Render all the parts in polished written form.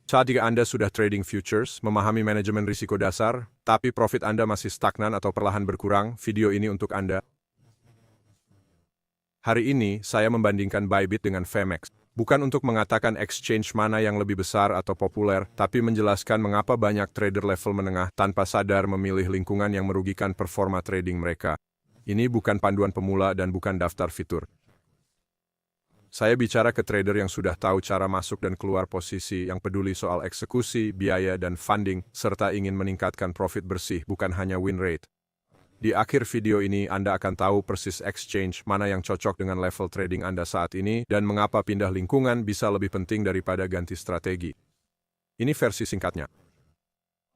Saat jika Anda sudah trading futures, memahami manajemen risiko dasar, tapi profit Anda masih stagnan atau perlahan berkurang, video ini untuk Anda. Hari ini, saya membandingkan Bybit dengan Femex. Bukan untuk mengatakan exchange mana yang lebih besar atau populer, tapi menjelaskan mengapa banyak trader level menengah tanpa sadar memilih lingkungan yang merugikan performa trading mereka. Ini bukan panduan pemula dan bukan daftar fitur. Saya bicara ke trader yang sudah tahu cara masuk dan keluar posisi, yang peduli soal eksekusi, biaya, dan funding, serta ingin meningkatkan profit bersih, bukan hanya win rate. Di akhir video ini, Anda akan tahu persis exchange mana yang cocok dengan level trading Anda saat ini, dan mengapa pindah lingkungan bisa lebih penting daripada ganti strategi. Ini versi singkatnya.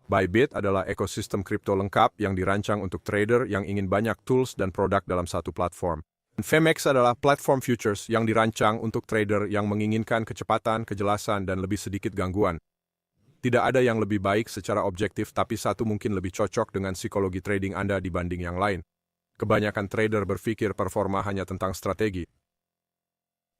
Bybit adalah ekosistem kripto lengkap yang dirancang untuk trader yang ingin banyak tools dan produk dalam satu platform. Femex adalah platform futures yang dirancang untuk trader yang menginginkan kecepatan, kejelasan, dan lebih sedikit gangguan. Tidak ada yang lebih baik secara objektif, tapi satu mungkin lebih cocok dengan psikologi trading Anda dibanding yang lain. Kebanyakan trader berpikir performa hanya tentang strategi.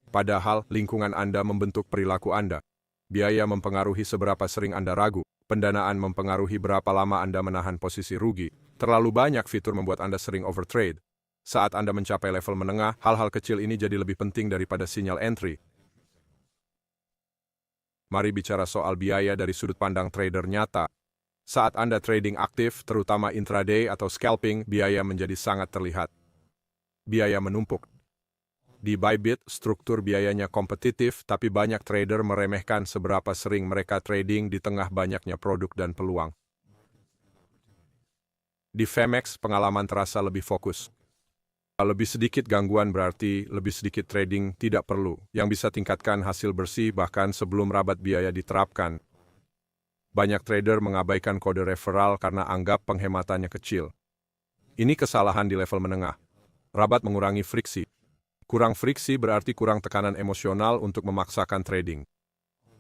Padahal, lingkungan Anda membentuk perilaku Anda. Biaya mempengaruhi seberapa sering Anda ragu. Pendanaan mempengaruhi berapa lama Anda menahan posisi rugi. Terlalu banyak fitur membuat Anda sering overtrade. Saat Anda mencapai level menengah, hal-hal kecil ini jadi lebih penting daripada sinyal entry. Mari bicara soal biaya dari sudut pandang trader nyata. Saat Anda trading aktif, terutama intraday atau scalping, biaya menjadi sangat terlihat. Biaya menumpuk. Di Bybit, struktur biayanya kompetitif, tapi banyak trader meremehkan seberapa sering mereka trading di tengah banyaknya produk dan peluang. Di Femex, pengalaman terasa lebih fokus. Lebih sedikit gangguan berarti lebih sedikit trading tidak perlu, yang bisa tingkatkan hasil bersih bahkan sebelum rabat biaya diterapkan. Banyak trader mengabaikan kode referral karena anggap penghematannya kecil. Ini kesalahan di level menengah. Rabat mengurangi friksi. Kurang friksi berarti kurang tekanan emosional untuk memaksakan trading.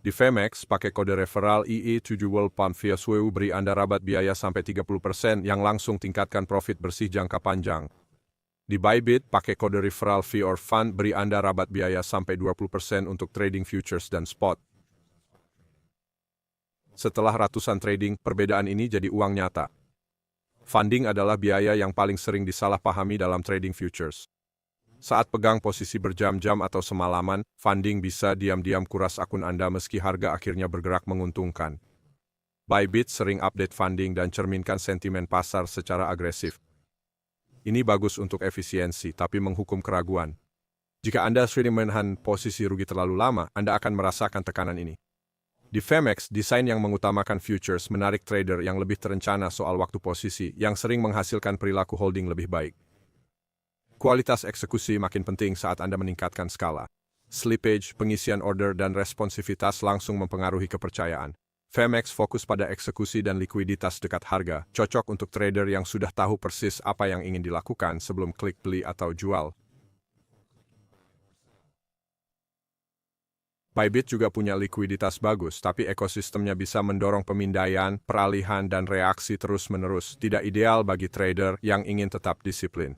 Di Femex, pakai kode referral IE7 World Pound via SWU beri Anda rabat biaya sampai 30% yang langsung tingkatkan profit bersih jangka panjang. Di Bybit, pakai kode referral fee or fund beri Anda rabat biaya sampai 20% untuk trading futures dan spot. Setelah ratusan trading, perbedaan ini jadi uang nyata. Funding adalah biaya yang paling sering disalahpahami dalam trading futures. Saat pegang posisi berjam-jam atau semalaman, funding bisa diam-diam kuras akun Anda meski harga akhirnya bergerak menguntungkan. Bybit sering update funding dan cerminkan sentimen pasar secara agresif. Ini bagus untuk efisiensi, tapi menghukum keraguan. Jika Anda sering menahan posisi rugi terlalu lama, Anda akan merasakan tekanan ini. Di Femex, desain yang mengutamakan futures menarik trader yang lebih terencana soal waktu posisi, yang sering menghasilkan perilaku holding lebih baik. Kualitas eksekusi makin penting saat Anda meningkatkan skala. Slippage, pengisian order, dan responsivitas langsung mempengaruhi kepercayaan. Femex fokus pada eksekusi dan likuiditas dekat harga, cocok untuk trader yang sudah tahu persis apa yang ingin dilakukan sebelum klik beli atau jual. Bybit juga punya likuiditas bagus, tapi ekosistemnya bisa mendorong pemindaian, peralihan, dan reaksi terus-menerus, tidak ideal bagi trader yang ingin tetap disiplin.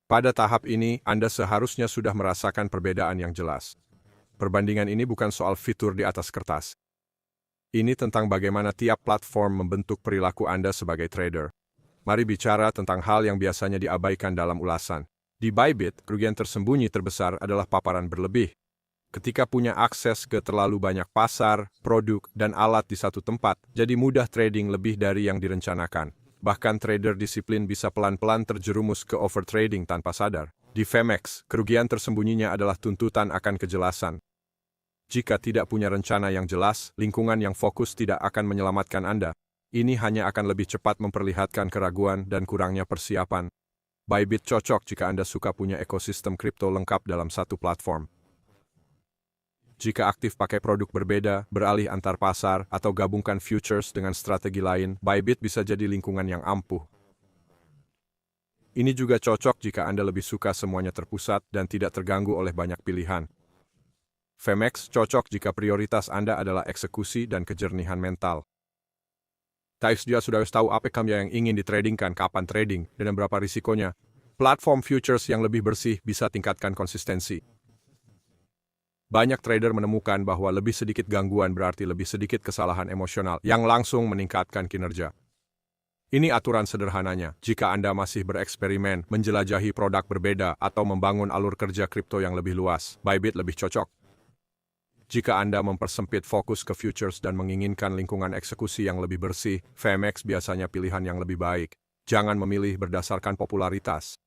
Pada tahap ini, Anda seharusnya sudah merasakan perbedaan yang jelas. Perbandingan ini bukan soal fitur di atas kertas. Ini tentang bagaimana tiap platform membentuk perilaku Anda sebagai trader. Mari bicara tentang hal yang biasanya diabaikan dalam ulasan. Di Bybit, kerugian tersembunyi terbesar adalah paparan berlebih. Ketika punya akses ke terlalu banyak pasar, produk, dan alat di satu tempat, jadi mudah trading lebih dari yang direncanakan. Bahkan trader disiplin bisa pelan-pelan terjerumus ke overtrading tanpa sadar. Di Femex, kerugian tersembunyinya adalah tuntutan akan kejelasan. Jika tidak punya rencana yang jelas, lingkungan yang fokus tidak akan menyelamatkan Anda. Ini hanya akan lebih cepat memperlihatkan keraguan dan kurangnya persiapan. Bybit cocok jika Anda suka punya ekosistem kripto lengkap dalam satu platform. Jika aktif pakai produk berbeda, beralih antar pasar, atau gabungkan futures dengan strategi lain, Bybit bisa jadi lingkungan yang ampuh. Ini juga cocok jika Anda lebih suka semuanya terpusat dan tidak terganggu oleh banyak pilihan. Femex cocok jika prioritas Anda adalah eksekusi dan kejernihan mental. Dia sudah tahu apa yang ingin ditradingkan, kapan trading, dan berapa risikonya. Platform futures yang lebih bersih bisa tingkatkan konsistensi. Banyak trader menemukan bahwa lebih sedikit gangguan berarti lebih sedikit kesalahan emosional yang langsung meningkatkan kinerja. Ini aturan sederhananya, jika Anda masih bereksperimen, menjelajahi produk berbeda, atau membangun alur kerja kripto yang lebih luas, Bybit lebih cocok. Jika Anda mempersempit fokus ke futures dan menginginkan lingkungan eksekusi yang lebih bersih, FMX biasanya pilihan yang lebih baik. Jangan memilih berdasarkan popularitas.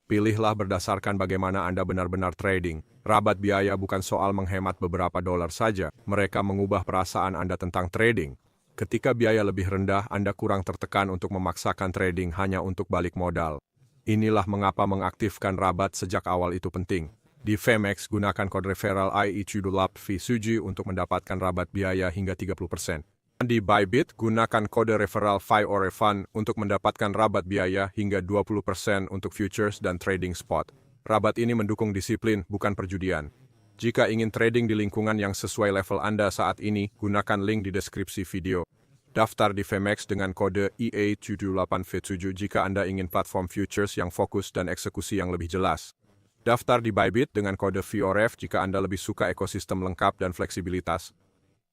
Pilihlah berdasarkan bagaimana Anda benar-benar trading. Rabat biaya bukan soal menghemat beberapa dolar saja, mereka mengubah perasaan Anda tentang trading. Ketika biaya lebih rendah, Anda kurang tertekan untuk memaksakan trading hanya untuk balik modal. Inilah mengapa mengaktifkan rabat sejak awal itu penting. Di FMX, gunakan kode referral IECUDULAP-V7 untuk mendapatkan rabat biaya hingga 30%. Di Bybit, gunakan kode referral FIOREFUN untuk mendapatkan rabat biaya hingga 20% untuk futures dan trading spot. Rabat ini mendukung disiplin, bukan perjudian. Jika ingin trading di lingkungan yang sesuai level Anda saat ini, gunakan link di deskripsi video. Daftar di FMX dengan kode EA78V7 jika Anda ingin platform futures yang fokus dan eksekusi yang lebih jelas. Daftar di Bybit dengan kode VOREF jika Anda lebih suka ekosistem lengkap dan fleksibilitas.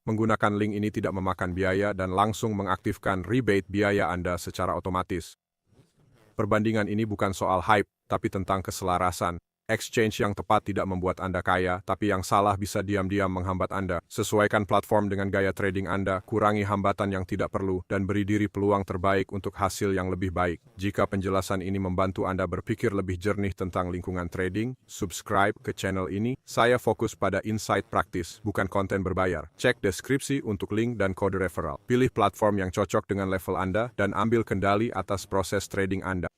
Menggunakan link ini tidak memakan biaya dan langsung mengaktifkan rebate biaya Anda secara otomatis. Perbandingan ini bukan soal hype, tapi tentang keselarasan. Exchange yang tepat tidak membuat Anda kaya, tapi yang salah bisa diam-diam menghambat Anda. Sesuaikan platform dengan gaya trading Anda, kurangi hambatan yang tidak perlu, dan beri diri peluang terbaik untuk hasil yang lebih baik. Jika penjelasan ini membantu Anda berpikir lebih jernih tentang lingkungan trading, subscribe ke channel ini. Saya fokus pada insight praktis, bukan konten berbayar. Cek deskripsi untuk link dan kode referral. Pilih platform yang cocok dengan level Anda, dan ambil kendali atas proses trading Anda.